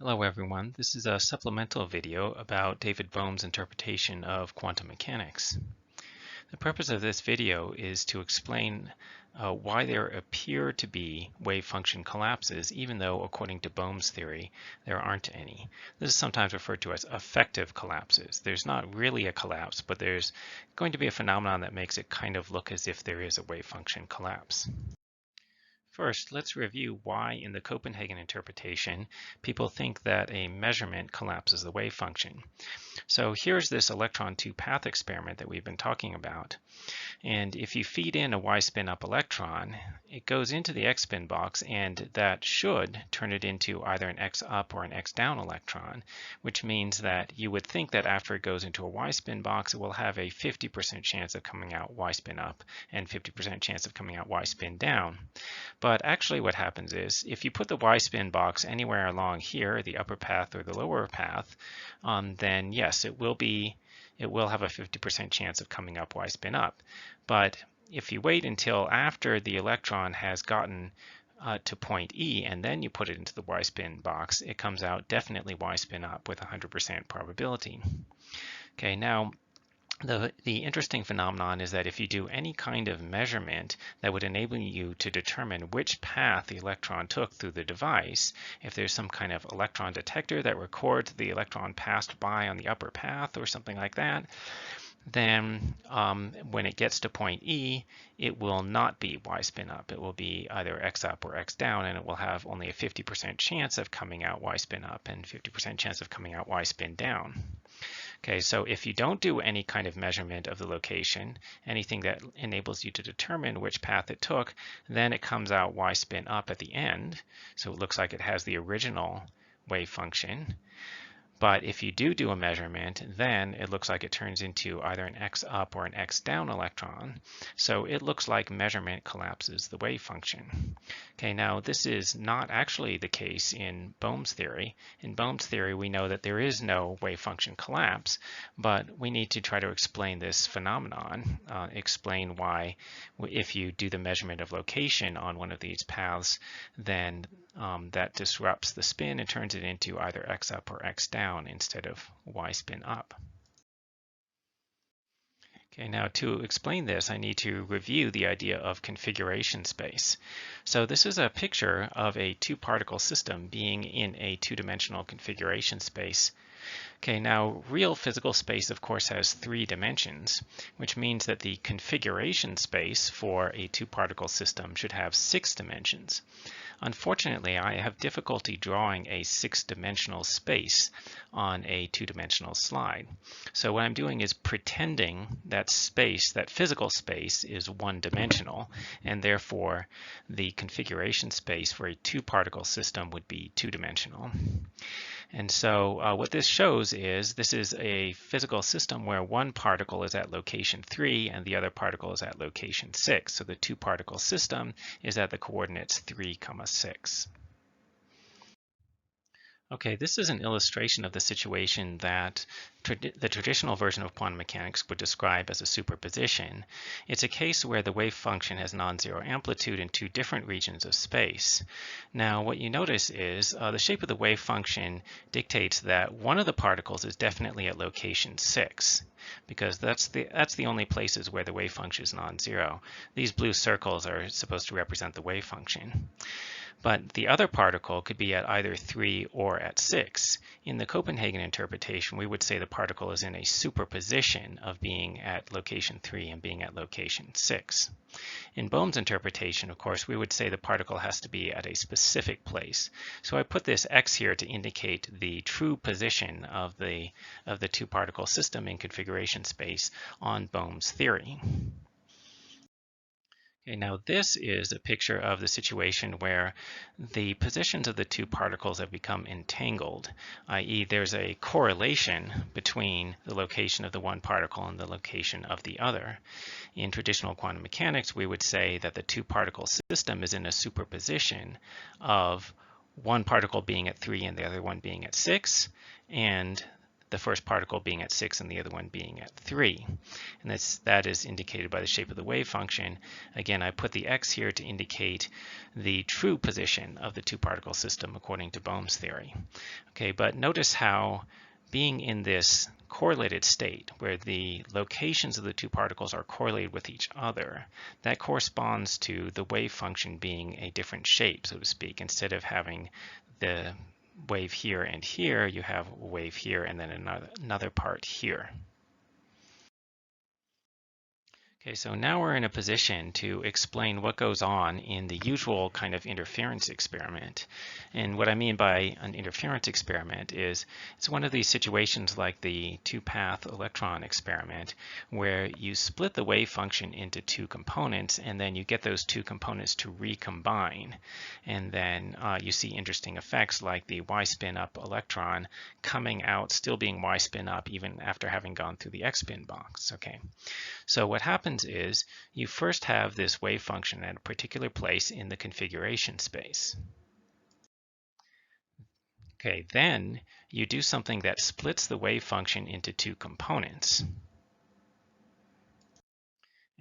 Hello everyone, this is a supplemental video about David Bohm's interpretation of quantum mechanics. The purpose of this video is to explain why there appear to be wave function collapses even though, according to Bohm's theory, there aren't any. This is sometimes referred to as effective collapses. There's not really a collapse, but there's going to be a phenomenon that makes it kind of look as if there is a wave function collapse. First, let's review why in the Copenhagen interpretation people think that a measurement collapses the wave function. So here's this electron 2 path experiment that we've been talking about. And if you feed in a y-spin up electron, it goes into the x-spin box, and that should turn it into either an x up or an x down electron, which means that you would think that after it goes into a y-spin box, it will have a 50% chance of coming out y-spin up and 50% chance of coming out y-spin down. But actually what happens is if you put the y-spin box anywhere along here, the upper path or the lower path, then yes, it will have a 50% chance of coming up y-spin up. But if you wait until after the electron has gotten to point E and then you put it into the y-spin box, it comes out definitely y-spin up with 100% probability. Okay, now the interesting phenomenon is that if you do any kind of measurement that would enable you to determine which path the electron took through the device, if there's some kind of electron detector that records the electron passed by on the upper path or something like that, then when it gets to point E, it will not be y-spin up. It will be either x up or x down, and it will have only a 50% chance of coming out y-spin up and 50% chance of coming out y-spin down. Okay, so if you don't do any kind of measurement of the location, anything that enables you to determine which path it took, then it comes out y-spin up at the end. So it looks like it has the original wave function. But if you do a measurement, then it looks like it turns into either an x up or an x down electron. So it looks like measurement collapses the wave function. Okay, now this is not actually the case in Bohm's theory. In Bohm's theory, we know that there is no wave function collapse, but we need to try to explain this phenomenon, explain why if you do the measurement of location on one of these paths, then that disrupts the spin and turns it into either x up or x down instead of y spin up. Okay, now to explain this, I need to review the idea of configuration space. So this is a picture of a two-particle system being in a two-dimensional configuration space. Okay, now real physical space, of course, has 3 dimensions, which means that the configuration space for a two-particle system should have 6 dimensions. Unfortunately, I have difficulty drawing a 6-dimensional space on a 2-dimensional slide. So what I'm doing is pretending that space, that physical space, is 1-dimensional, and therefore the configuration space for a two-particle system would be 2-dimensional. And so what this shows is this is a physical system where one particle is at location 3 and the other particle is at location 6. So the two-particle system is at the coordinates 3, 6. Okay, this is an illustration of the situation that the traditional version of quantum mechanics would describe as a superposition. It's a case where the wave function has non-zero amplitude in 2 different regions of space. Now, what you notice is the shape of the wave function dictates that one of the particles is definitely at location 6, because that's the only places where the wave function is non-zero. These blue circles are supposed to represent the wave function. But the other particle could be at either 3 or at 6. In the Copenhagen interpretation, we would say the particle is in a superposition of being at location 3 and being at location 6. In Bohm's interpretation, of course, we would say the particle has to be at a specific place. So I put this x here to indicate the true position of the two-particle system in configuration space on Bohm's theory. Okay, now this is a picture of the situation where the positions of the two particles have become entangled, i.e. there's a correlation between the location of the one particle and the location of the other. In traditional quantum mechanics, we would say that the two-particle system is in a superposition of one particle being at 3 and the other one being at 6, and the first particle being at 6 and the other one being at 3. And that is indicated by the shape of the wave function. Again, I put the x here to indicate the true position of the two-particle system according to Bohm's theory. Okay, but notice how being in this correlated state where the locations of the two particles are correlated with each other, that corresponds to the wave function being a different shape, so to speak. Instead of having the wave here and here, you have a wave here and then another part here. Okay, so now we're in a position to explain what goes on in the usual kind of interference experiment. And what I mean by an interference experiment is it's one of these situations like the two-path electron experiment where you split the wave function into two components and then you get those two components to recombine. And then you see interesting effects like the y-spin up electron coming out still being y-spin up even after having gone through the x-spin box. Okay, so what happens is you first have this wave function at a particular place in the configuration space. Okay, then you do something that splits the wave function into two components.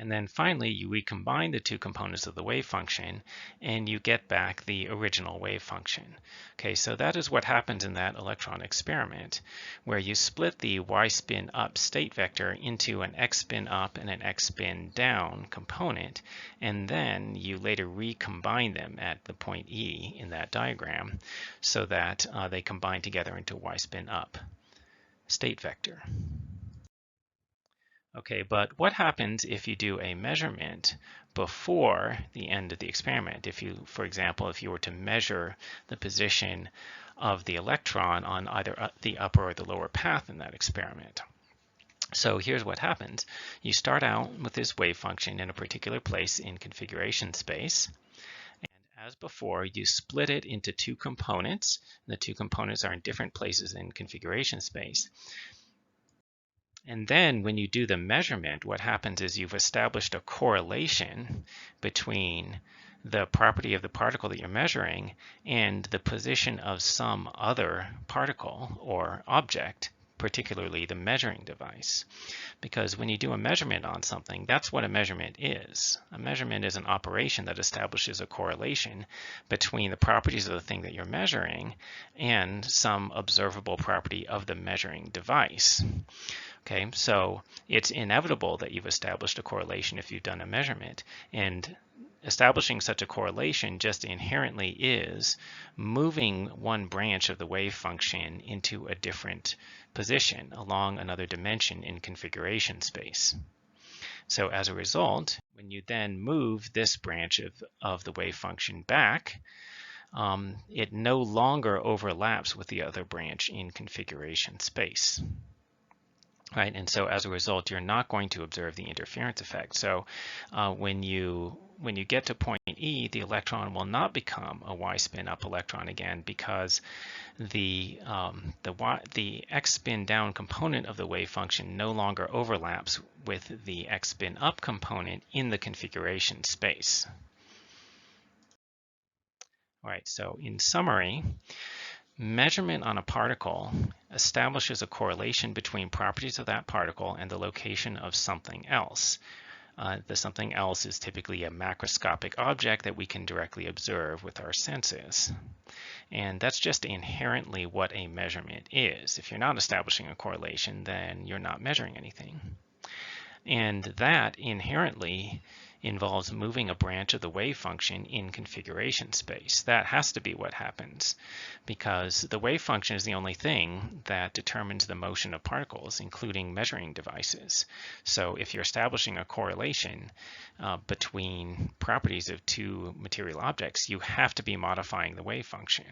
And then finally, you recombine the two components of the wave function and you get back the original wave function. Okay, so that is what happens in that electron experiment, where you split the y-spin up state vector into an x-spin up and an x-spin down component, and then you later recombine them at the point E in that diagram so that they combine together into y-spin up state vector. Okay, but what happens if you do a measurement before the end of the experiment? If you, for example, if you were to measure the position of the electron on either the upper or the lower path in that experiment. So here's what happens. You start out with this wave function in a particular place in configuration space. And as before, you split it into two components. The two components are in different places in configuration space. And then when you do the measurement, what happens is you've established a correlation between the property of the particle that you're measuring and the position of some other particle or object, particularly the measuring device. Because when you do a measurement on something, that's what a measurement is. A measurement is an operation that establishes a correlation between the properties of the thing that you're measuring and some observable property of the measuring device. Okay, so it's inevitable that you've established a correlation if you've done a measurement, and establishing such a correlation just inherently is moving one branch of the wave function into a different position along another dimension in configuration space. So as a result, when you then move this branch of the wave function back, it no longer overlaps with the other branch in configuration space. Right, and so as a result, you're not going to observe the interference effect. So when you get to point E, the electron will not become a y-spin up electron again because the x-spin down component of the wave function no longer overlaps with the x-spin up component in the configuration space. All right, so in summary, measurement on a particle establishes a correlation between properties of that particle and the location of something else. The something else is typically a macroscopic object that we can directly observe with our senses. And that's just inherently what a measurement is. If you're not establishing a correlation, then you're not measuring anything. And that inherently involves moving a branch of the wave function in configuration space. That has to be what happens because the wave function is the only thing that determines the motion of particles, including measuring devices. So if you're establishing a correlation between properties of two material objects, you have to be modifying the wave function.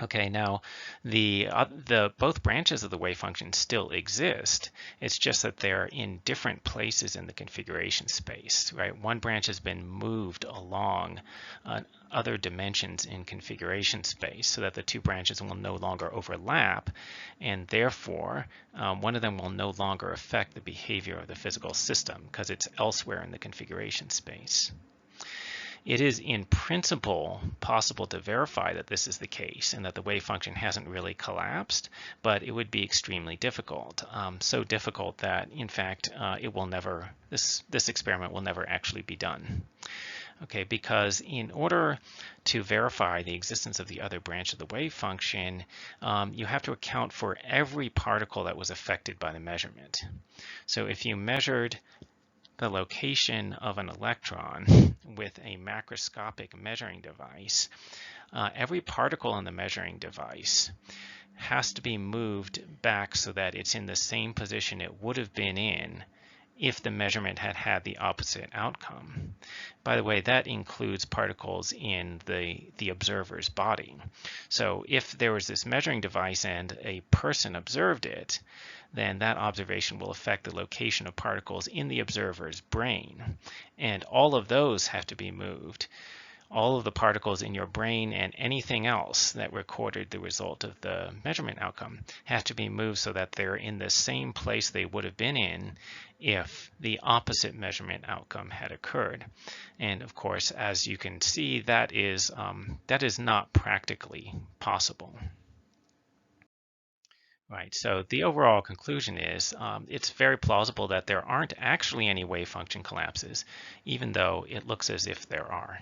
Okay, now both branches of the wave function still exist. It's just that they're in different places in the configuration space, right? One branch has been moved along other dimensions in configuration space so that the two branches will no longer overlap, and therefore one of them will no longer affect the behavior of the physical system because it's elsewhere in the configuration space. It is in principle possible to verify that this is the case and that the wave function hasn't really collapsed, but it would be extremely difficult. So difficult that, in fact, this experiment will never actually be done. Okay, because in order to verify the existence of the other branch of the wave function, you have to account for every particle that was affected by the measurement. So if you measured the location of an electron with a macroscopic measuring device, every particle in the measuring device has to be moved back so that it's in the same position it would have been in if the measurement had had the opposite outcome. By the way, that includes particles in the observer's body. So if there was this measuring device and a person observed it, then that observation will affect the location of particles in the observer's brain. And all of those have to be moved. All of the particles in your brain and anything else that recorded the result of the measurement outcome have to be moved so that they're in the same place they would have been in if the opposite measurement outcome had occurred. And of course, as you can see, that is not practically possible. Right, so the overall conclusion is it's very plausible that there aren't actually any wave function collapses, even though it looks as if there are.